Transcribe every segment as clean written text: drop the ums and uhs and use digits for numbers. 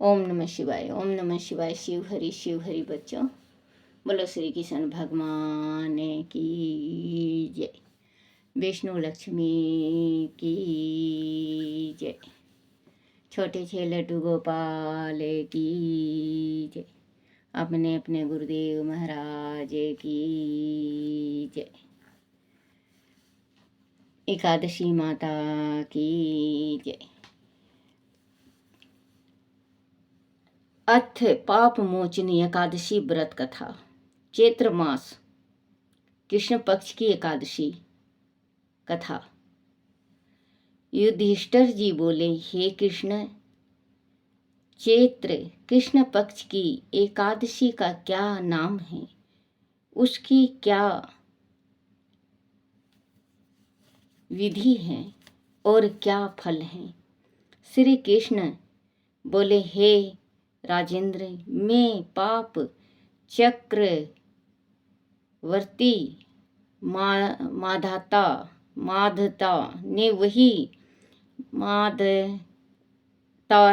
ओम नमः शिवाय। ओम नमः शिवाय। शिव हरि बच्चों। बोलो श्री कृष्ण भगवान की जय। विष्णु लक्ष्मी की जय। छोटे छे लड्डू गोपाल की जय। अपने अपने गुरुदेव महाराज की जय। एकादशी माता की जय। अथ पाप मोचनी एकादशी व्रत कथा। चैत्र मास कृष्ण पक्ष की एकादशी कथा। युधिष्ठिर जी बोले, हे कृष्ण, चैत्र कृष्ण पक्ष की एकादशी का क्या नाम है, उसकी क्या विधि है और क्या फल है। श्री कृष्ण बोले, हे राजेंद्र, मैं पाप चक्रवर्ती माधता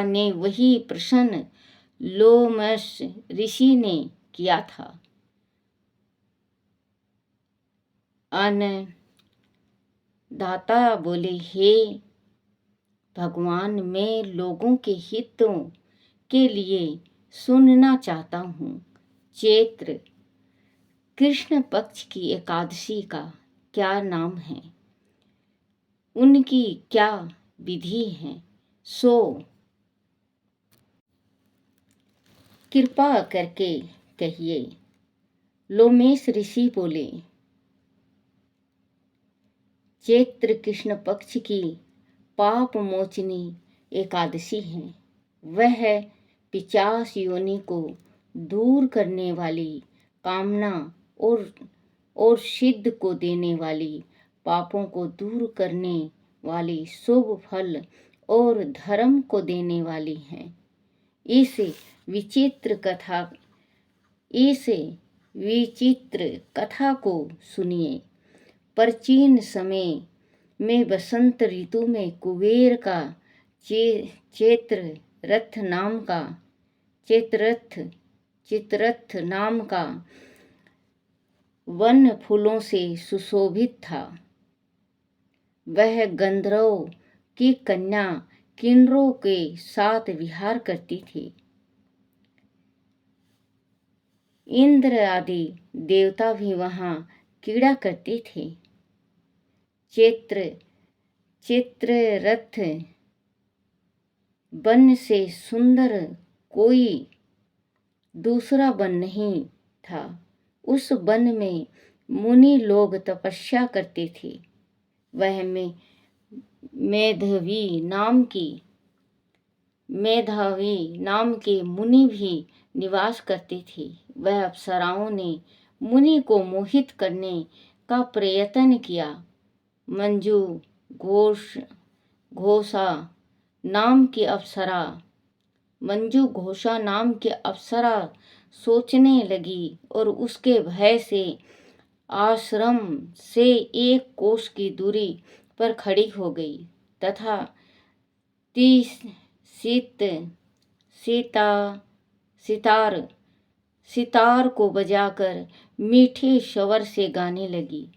ने वही प्रश्न लोमश ऋषि ने किया था। अन्नदाता बोले, हे भगवान, मैं लोगों के हितों के लिए सुनना चाहता हूँ। चैत्र कृष्ण पक्ष की एकादशी का क्या नाम है, उनकी क्या विधि है, सो कृपा करके कहिए। लोमेश ऋषि बोले, चैत्र कृष्ण पक्ष की पाप मोचनी एकादशी है। वह 50 योनि को दूर करने वाली, कामना और सिद्ध को देने वाली, पापों को दूर करने वाली, शुभ फल और धर्म को देने वाली है। इस विचित्र कथा को सुनिए। प्राचीन समय में बसंत ऋतु में कुबेर का चित्ररथ नाम का वन फूलों से सुशोभित था। वह गंधर्व की कन्या किन्नरों के साथ विहार करती थी। इंद्र आदि देवता भी वहां क्रीड़ा करते थे। चित्ररथ वन से सुंदर कोई दूसरा वन नहीं था। उस वन में मुनि लोग तपस्या करते थे। वह में मेधावी नाम के मुनि भी निवास करते थे। वह अप्सराओं ने मुनि को मोहित करने का प्रयत्न किया। मंजू घोषा नाम की अप्सरा सोचने लगी और उसके भय से आश्रम से 1 कोस की दूरी पर खड़ी हो गई तथा सितार को बजाकर मीठे स्वर से गाने लगी।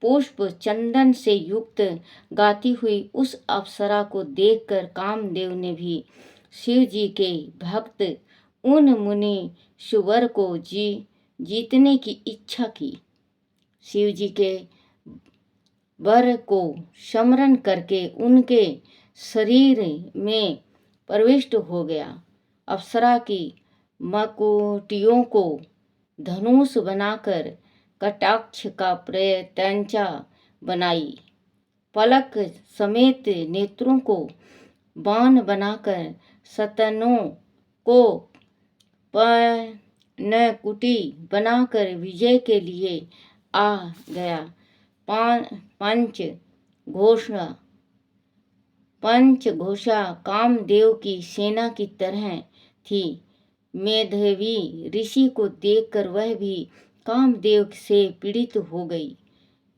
पुष्प चंदन से युक्त गाती हुई उस अप्सरा को देखकर कामदेव ने भी शिव जी के भक्त उन मुनि सुवर को जीतने की इच्छा की। शिव जी के वर को स्मरण करके उनके शरीर में प्रविष्ट हो गया। अप्सरा की मकुटियों को धनुष बनाकर कटाक्ष का प्रत्यंचा बनाई। पलक समेत नेत्रों को बाण बनाकर सतनों को पनकुटी बनाकर विजय के लिए आ गया। पंचघोषा कामदेव की सेना की तरह थी। मेधावी ऋषि को देखकर वह भी कामदेव से पीड़ित हो गई।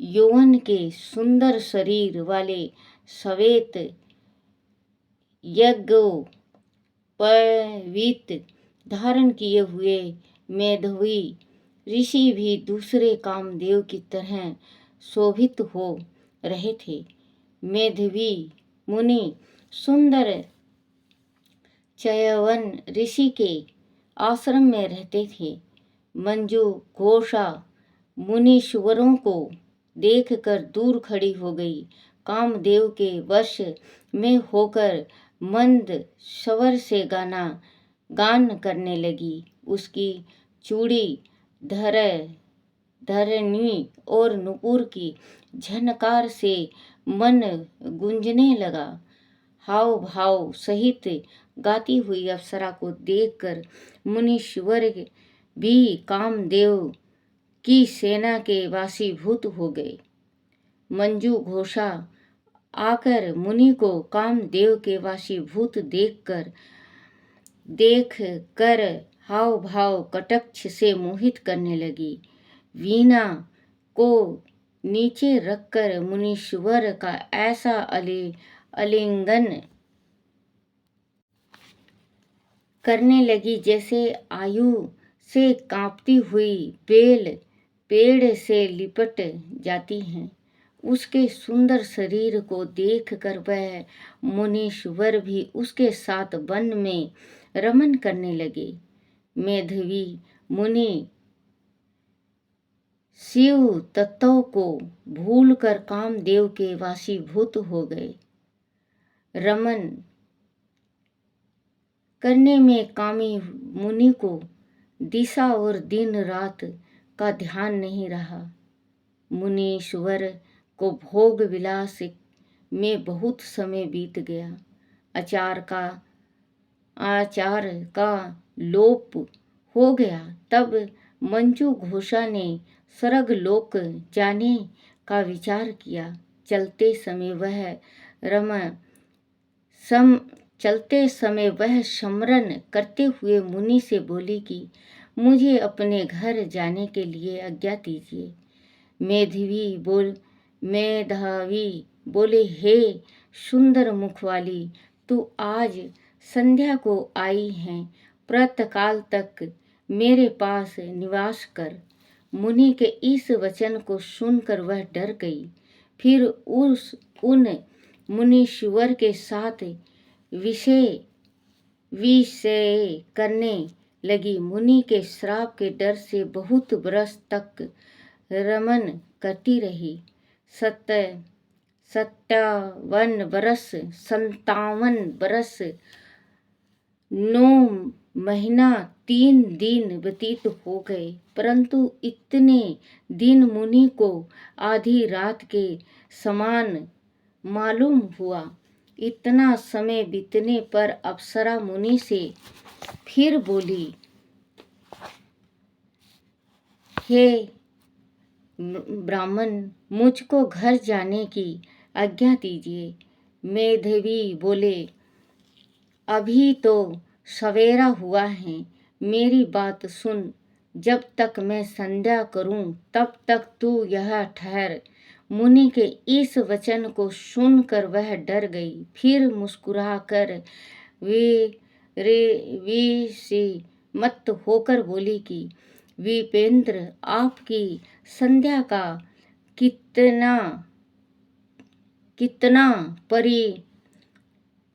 यौवन के सुंदर शरीर वाले श्वेत यज्ञोपवीत धारण किए हुए मेधावी ऋषि भी दूसरे कामदेव की तरह शोभित हो रहे थे। मेधावी मुनि सुंदर चयवन ऋषि के आश्रम में रहते थे। मंजू घोषा मुनीश्वरों को देखकर दूर खड़ी हो गई। कामदेव के वश में होकर मंद स्वर से गान करने लगी। उसकी चूड़ी धरनी और नुपुर की झनकार से मन गूंजने लगा। हाव भाव सहित गाती हुई अप्सरा को देखकर मुनीश्वर भी कामदेव की सेना के वासीभूत हो गए। मंजू घोषा आकर मुनि को कामदेव के वासीभूत देख कर हाव भाव कटाक्ष से मोहित करने लगी। वीणा को नीचे रखकर मुनीश्वर का ऐसा आलिंगन करने लगी जैसे आयु से कांपती हुई बेल पेड़ से लिपट जाती हैं। उसके सुंदर शरीर को देखकर वह मुनीश्वर भी उसके साथ वन में रमन करने लगे। मेधावी मुनि शिव तत्व को भूलकर कामदेव के वासीभूत हो गए। रमन करने में कामी मुनि को दिशा और दिन रात का ध्यान नहीं रहा। मुनीश्वर को भोग विलास में बहुत समय बीत गया। आचार का लोप हो गया। तब मंजू घोषा ने स्वर्ग लोक जाने का विचार किया। चलते समय वह स्मरण करते हुए मुनि से बोली कि मुझे अपने घर जाने के लिए आज्ञा दीजिए। मेधावी बोले, हे सुंदर मुख वाली, तू आज संध्या को आई है, प्रातःकाल तक मेरे पास निवास कर। मुनि के इस वचन को सुनकर वह डर गई। फिर उन मुनीश्वर के साथ विषय करने लगी। मुनि के श्राप के डर से बहुत बरस तक रमन करती रही। 57 बरस 9 महीना 3 दिन व्यतीत हो गए, परंतु इतने दिन मुनि को आधी रात के समान मालूम हुआ। इतना समय बीतने पर अप्सरा मुनि से फिर बोली, हे ब्राह्मण, मुझको घर जाने की आज्ञा दीजिए। मेधावी बोले, अभी तो सवेरा हुआ है, मेरी बात सुन। जब तक मैं संध्या करूं तब तक तू यहाँ ठहर। मुनि के इस वचन को सुनकर वह डर गई। फिर मुस्कुराकर विस्मित होकर बोली कि विपेंद्र, आपकी संध्या का कितना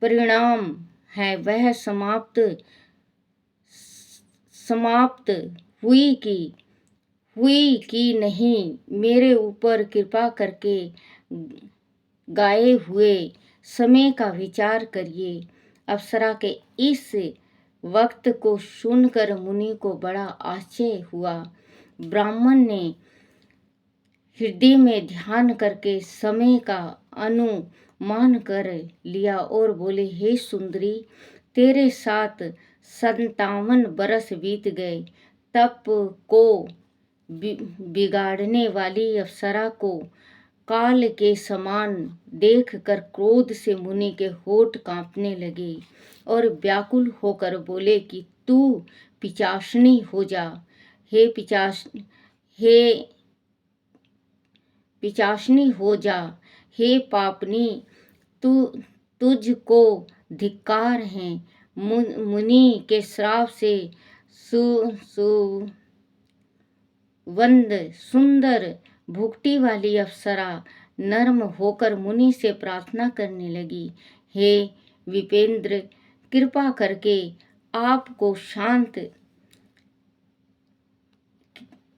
परिणाम है, वह समाप्त हुई कि नहीं? मेरे ऊपर कृपा करके गाए हुए समय का विचार करिए। अप्सरा के इस वक्त को सुनकर मुनि को बड़ा आश्चर्य हुआ। ब्राह्मण ने हृदय में ध्यान करके समय का अनुमान कर लिया और बोले, हे सुंदरी, तेरे साथ 57 बरस बीत गए। तप को बिगाड़ने वाली अप्सरा को काल के समान देखकर क्रोध से मुनि के होठ कांपने लगे और व्याकुल होकर बोले कि तू पिशाचिनी हो जा। हे पिशाचिनी हो जा। हे पापनी, तुझको धिक्कार है। मुनि के श्राप से वंद सुंदर भुक्ति वाली अप्सरा नर्म होकर मुनि से प्रार्थना करने लगी, हे विपेंद्र, कृपा करके आपको शांत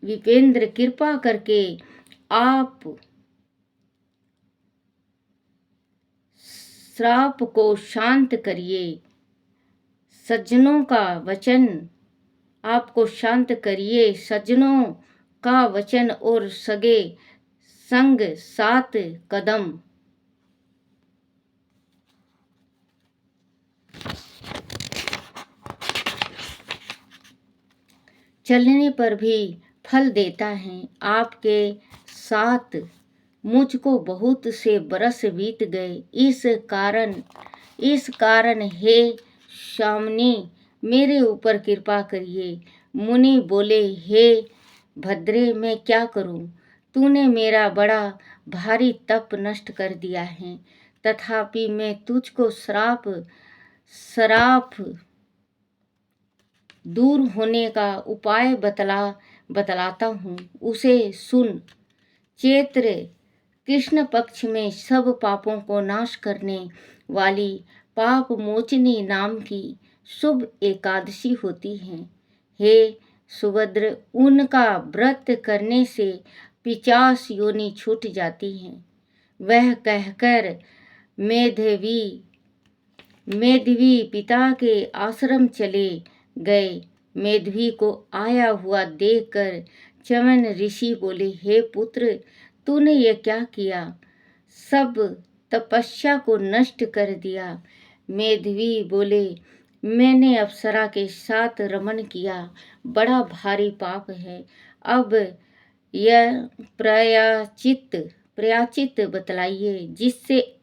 विपेंद्र कृपा करके आप श्राप को शांत करिए। सज्जनों का वचन आपको शांत करिए। सज्जनों का वचन और सगे संग 7 कदम। चलने पर भी फल देता है। आपके साथ मुझको बहुत से बरस बीत गए। इस कारण हे शामनी, मेरे ऊपर कृपा करिए। मुनि बोले, हे भद्रे, मैं क्या करूं? तूने मेरा बड़ा भारी तप नष्ट कर दिया है। तथापि मैं तुझको श्राप दूर होने का उपाय बतलाता हूँ, उसे सुन। चैत्र कृष्ण पक्ष में सब पापों को नाश करने वाली पाप मोचनी नाम की शुभ एकादशी होती है। हे सुभद्र, उनका व्रत करने से 50 योनि छूट जाती हैं। वह कहकर मेधवी पिता के आश्रम चले गए। मेधवी को आया हुआ देखकर च्यवन ऋषि बोले, हे पुत्र, तूने ये क्या किया? सब तपस्या को नष्ट कर दिया। मेधवी बोले, मैंने अप्सरा के साथ रमण किया, बड़ा भारी पाप है। अब यह प्रायश्चित बतलाइए जिससे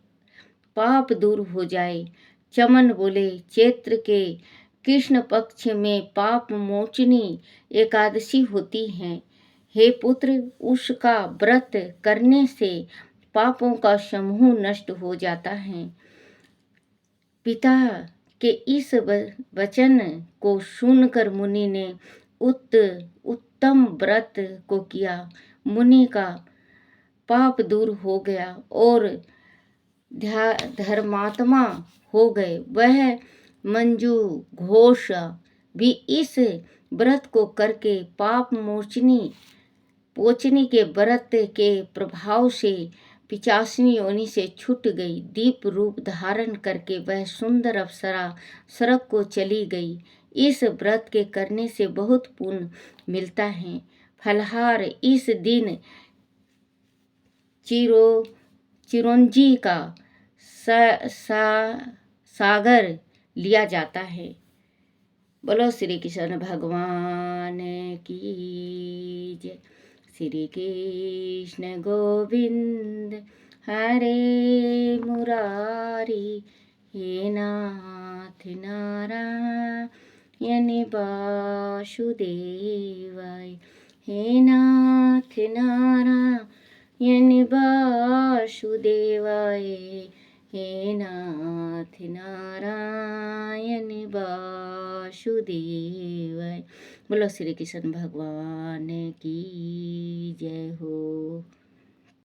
पाप दूर हो जाए। चमन बोले, चैत्र के कृष्ण पक्ष में पाप मोचनी एकादशी होती है। हे पुत्र, उसका व्रत करने से पापों का समूह नष्ट हो जाता है। पिता के इस वचन को सुनकर मुनि ने उत्तम व्रत को किया। मुनि का पाप दूर हो गया और धर्मात्मा हो गए। वह मंजू घोष भी इस व्रत को करके पाप मोचनी के व्रत के प्रभाव से 85 योनि से छूट गई। दीप रूप धारण करके वह सुंदर अप्सरा स्वर्ग को चली गई। इस व्रत के करने से बहुत पुण्य मिलता है। फलहार इस दिन चिरंजी का सागर लिया जाता है। बोलो श्री कृष्ण भगवान की जय। श्री कृष्ण गोविंद हरे मुरारी, हे नाथ नारायण वासुदेवाय, हे नाथ नारायण वासुदेवाय, हे नाथ नारायण वासुदेवाय। बोलो श्री कृष्ण भगवान की जय हो।